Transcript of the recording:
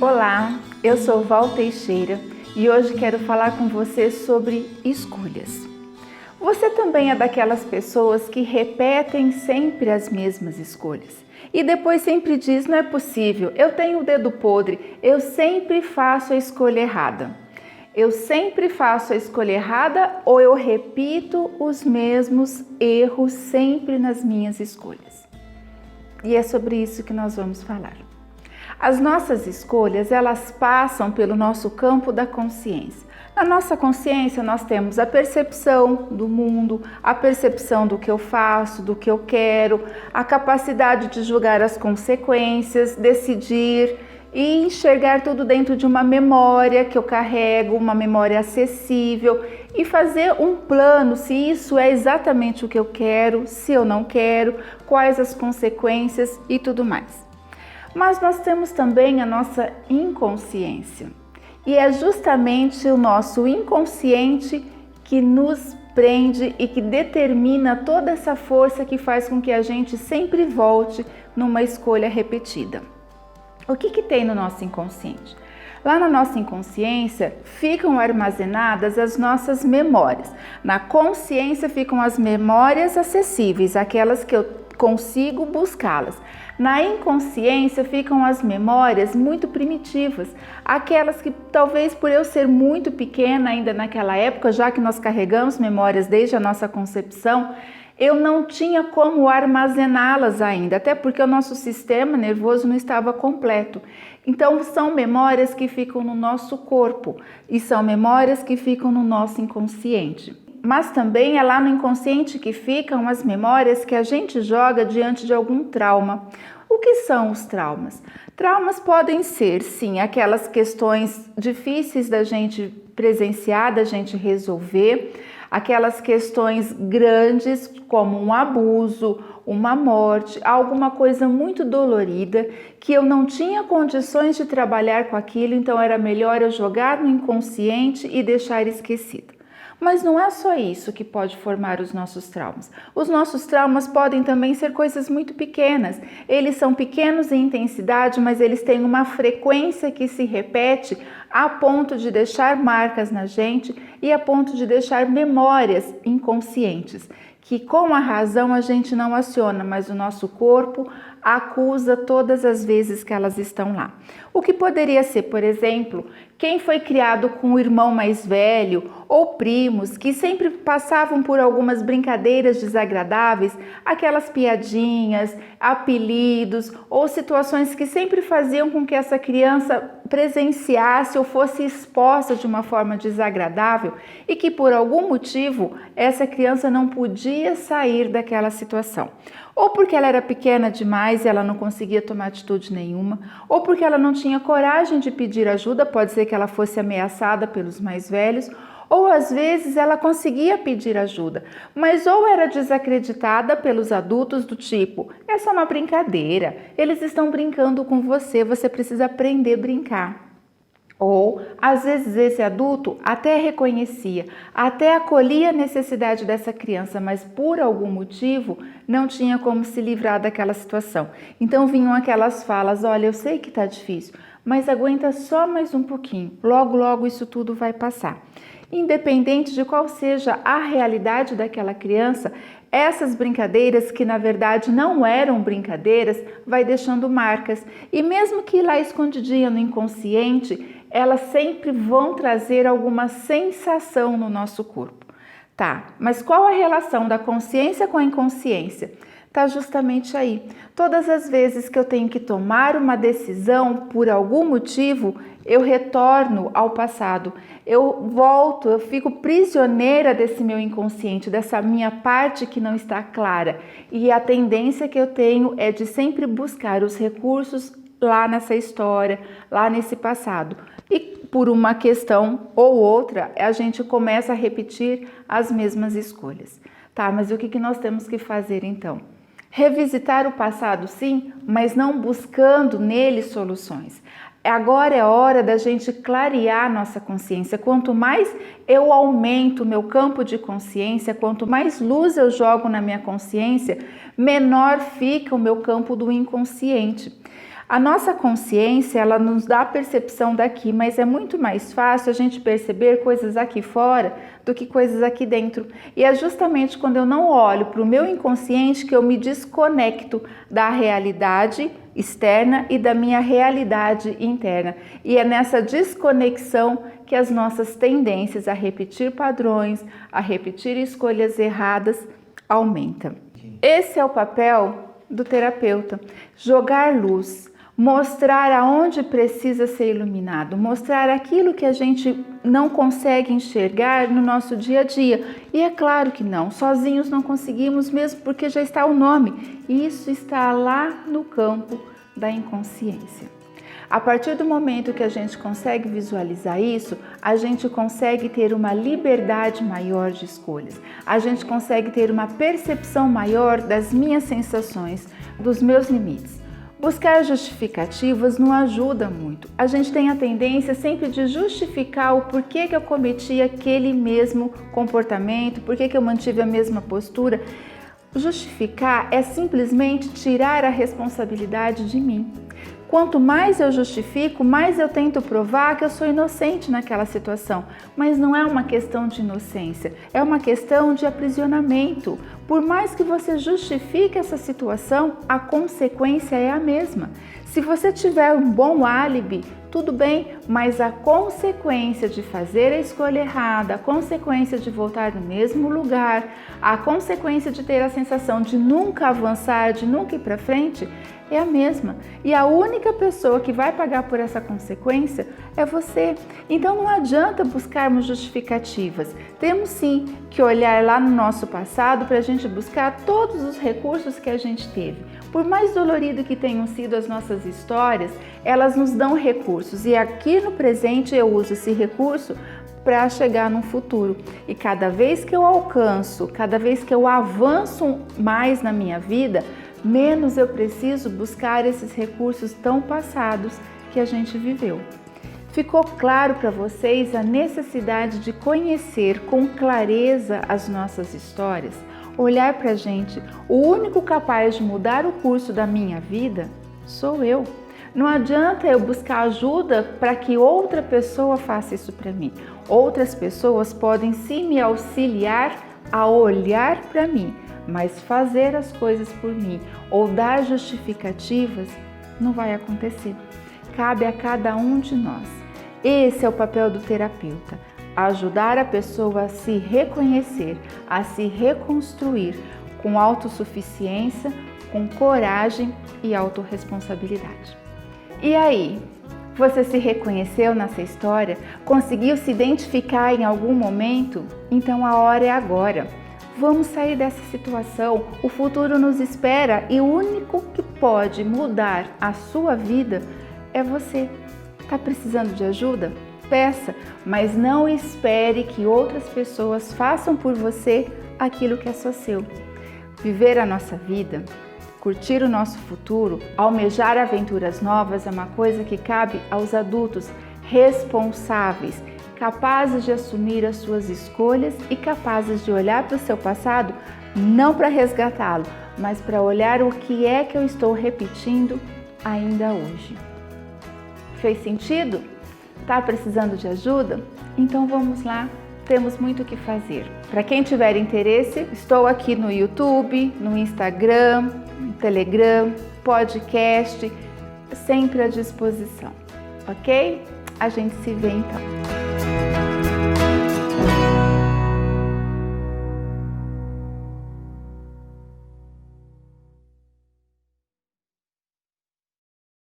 Olá, eu sou Val Teixeira e hoje quero falar com você sobre escolhas. Você também é daquelas pessoas que repetem sempre as mesmas escolhas e depois sempre diz: não é possível, eu tenho o dedo podre, eu sempre faço a escolha errada. Eu sempre faço a escolha errada ou eu repito os mesmos erros sempre nas minhas escolhas? E é sobre isso que nós vamos falar. As nossas escolhas, elas passam pelo nosso campo da consciência. Na nossa consciência, nós temos a percepção do mundo, a percepção do que eu faço, do que eu quero, a capacidade de julgar as consequências, decidir e enxergar tudo dentro de uma memória que eu carrego, uma memória acessível e fazer um plano se isso é exatamente o que eu quero, se eu não quero, quais as consequências e tudo mais. Mas nós temos também a nossa inconsciência. E é justamente o nosso inconsciente que nos prende e que determina toda essa força que faz com que a gente sempre volte numa escolha repetida. O que tem no nosso inconsciente? Lá na nossa inconsciência ficam armazenadas as nossas memórias. Na consciência ficam as memórias acessíveis, aquelas que eu consigo buscá-las. Na inconsciência ficam as memórias muito primitivas, aquelas que talvez por eu ser muito pequena ainda naquela época, já que nós carregamos memórias desde a nossa concepção, eu não tinha como armazená-las ainda, até porque o nosso sistema nervoso não estava completo. Então são memórias que ficam no nosso corpo e são memórias que ficam no nosso inconsciente. Mas também é lá no inconsciente que ficam as memórias que a gente joga diante de algum trauma. O que são os traumas? Traumas podem ser, sim, aquelas questões difíceis da gente presenciar, da gente resolver, aquelas questões grandes como um abuso, uma morte, alguma coisa muito dolorida que eu não tinha condições de trabalhar com aquilo, então era melhor eu jogar no inconsciente e deixar esquecido. Mas não é só isso que pode formar os nossos traumas. Os nossos traumas podem também ser coisas muito pequenas. Eles são pequenos em intensidade, mas eles têm uma frequência que se repete a ponto de deixar marcas na gente e a ponto de deixar memórias inconscientes, que com a razão a gente não aciona, mas o nosso corpo acusa todas as vezes que elas estão lá. O que poderia ser, por exemplo, quem foi criado com o irmão mais velho ou primos que sempre passavam por algumas brincadeiras desagradáveis, aquelas piadinhas, apelidos ou situações que sempre faziam com que essa criança presenciasse ou fosse exposta de uma forma desagradável e que por algum motivo essa criança não podia sair daquela situação. Ou porque ela era pequena demais e ela não conseguia tomar atitude nenhuma, ou porque ela não tinha coragem de pedir ajuda, pode ser que ela fosse ameaçada pelos mais velhos, ou às vezes ela conseguia pedir ajuda, mas ou era desacreditada pelos adultos do tipo: essa é uma brincadeira, eles estão brincando com você, você precisa aprender a brincar. Ou, às vezes, esse adulto até reconhecia, até acolhia a necessidade dessa criança, mas por algum motivo não tinha como se livrar daquela situação. Então vinham aquelas falas: olha, eu sei que está difícil, mas aguenta só mais um pouquinho, logo, logo isso tudo vai passar. Independente de qual seja a realidade daquela criança, essas brincadeiras, que na verdade não eram brincadeiras, vai deixando marcas. E mesmo que lá escondidinha no inconsciente, elas sempre vão trazer alguma sensação no nosso corpo. Tá, mas qual a relação da consciência com a inconsciência? Está justamente aí. Todas as vezes que eu tenho que tomar uma decisão por algum motivo, eu retorno ao passado. Eu volto, eu fico prisioneira desse meu inconsciente, dessa minha parte que não está clara. E a tendência que eu tenho é de sempre buscar os recursos lá nessa história, lá nesse passado. E por uma questão ou outra, a gente começa a repetir as mesmas escolhas. Tá, mas o que nós temos que fazer então? Revisitar o passado, sim, mas não buscando nele soluções. Agora é hora da gente clarear nossa consciência. Quanto mais eu aumento o meu campo de consciência, quanto mais luz eu jogo na minha consciência, menor fica o meu campo do inconsciente. A nossa consciência, ela nos dá a percepção daqui, mas é muito mais fácil a gente perceber coisas aqui fora do que coisas aqui dentro. E é justamente quando eu não olho para o meu inconsciente que eu me desconecto da realidade externa e da minha realidade interna. E é nessa desconexão que as nossas tendências a repetir padrões, a repetir escolhas erradas aumentam. Esse é o papel do terapeuta: jogar luz, mostrar aonde precisa ser iluminado, mostrar aquilo que a gente não consegue enxergar no nosso dia a dia. E é claro que não, sozinhos não conseguimos mesmo, porque já está o nome. Isso está lá no campo da inconsciência. A partir do momento que a gente consegue visualizar isso, a gente consegue ter uma liberdade maior de escolhas. A gente consegue ter uma percepção maior das minhas sensações, dos meus limites. Buscar justificativas não ajuda muito. A gente tem a tendência sempre de justificar o porquê que eu cometi aquele mesmo comportamento, porquê que eu mantive a mesma postura. Justificar é simplesmente tirar a responsabilidade de mim. Quanto mais eu justifico, mais eu tento provar que eu sou inocente naquela situação. Mas não é uma questão de inocência, é uma questão de aprisionamento. Por mais que você justifique essa situação, a consequência é a mesma. Se você tiver um bom álibi, tudo bem, mas a consequência de fazer a escolha errada, a consequência de voltar no mesmo lugar, a consequência de ter a sensação de nunca avançar, de nunca ir para frente, é a mesma. E a única pessoa que vai pagar por essa consequência é você. Então não adianta buscarmos justificativas. Temos sim que olhar lá no nosso passado para a gente buscar todos os recursos que a gente teve. Por mais dolorido que tenham sido as nossas histórias, elas nos dão recursos. E aqui no presente eu uso esse recurso para chegar no futuro. E cada vez que eu alcanço, cada vez que eu avanço mais na minha vida, menos eu preciso buscar esses recursos tão passados que a gente viveu. Ficou claro para vocês a necessidade de conhecer com clareza as nossas histórias? Olhar para a gente, o único capaz de mudar o curso da minha vida sou eu. Não adianta eu buscar ajuda para que outra pessoa faça isso para mim. Outras pessoas podem sim me auxiliar a olhar para mim, mas fazer as coisas por mim ou dar justificativas não vai acontecer. Cabe a cada um de nós. Esse é o papel do terapeuta: ajudar a pessoa a se reconhecer, a se reconstruir com autossuficiência, com coragem e autorresponsabilidade. E aí, você se reconheceu nessa história? Conseguiu se identificar em algum momento? Então a hora é agora. Vamos sair dessa situação, o futuro nos espera e o único que pode mudar a sua vida é você. Está precisando de ajuda? Peça, mas não espere que outras pessoas façam por você aquilo que é só seu. Viver a nossa vida, curtir o nosso futuro, almejar aventuras novas é uma coisa que cabe aos adultos responsáveis, capazes de assumir as suas escolhas e capazes de olhar para o seu passado, não para resgatá-lo, mas para olhar o que é que eu estou repetindo ainda hoje. Fez sentido? Está precisando de ajuda? Então vamos lá, temos muito o que fazer. Para quem tiver interesse, estou aqui no YouTube, no Instagram, no Telegram, podcast, sempre à disposição, ok? A gente se vê então.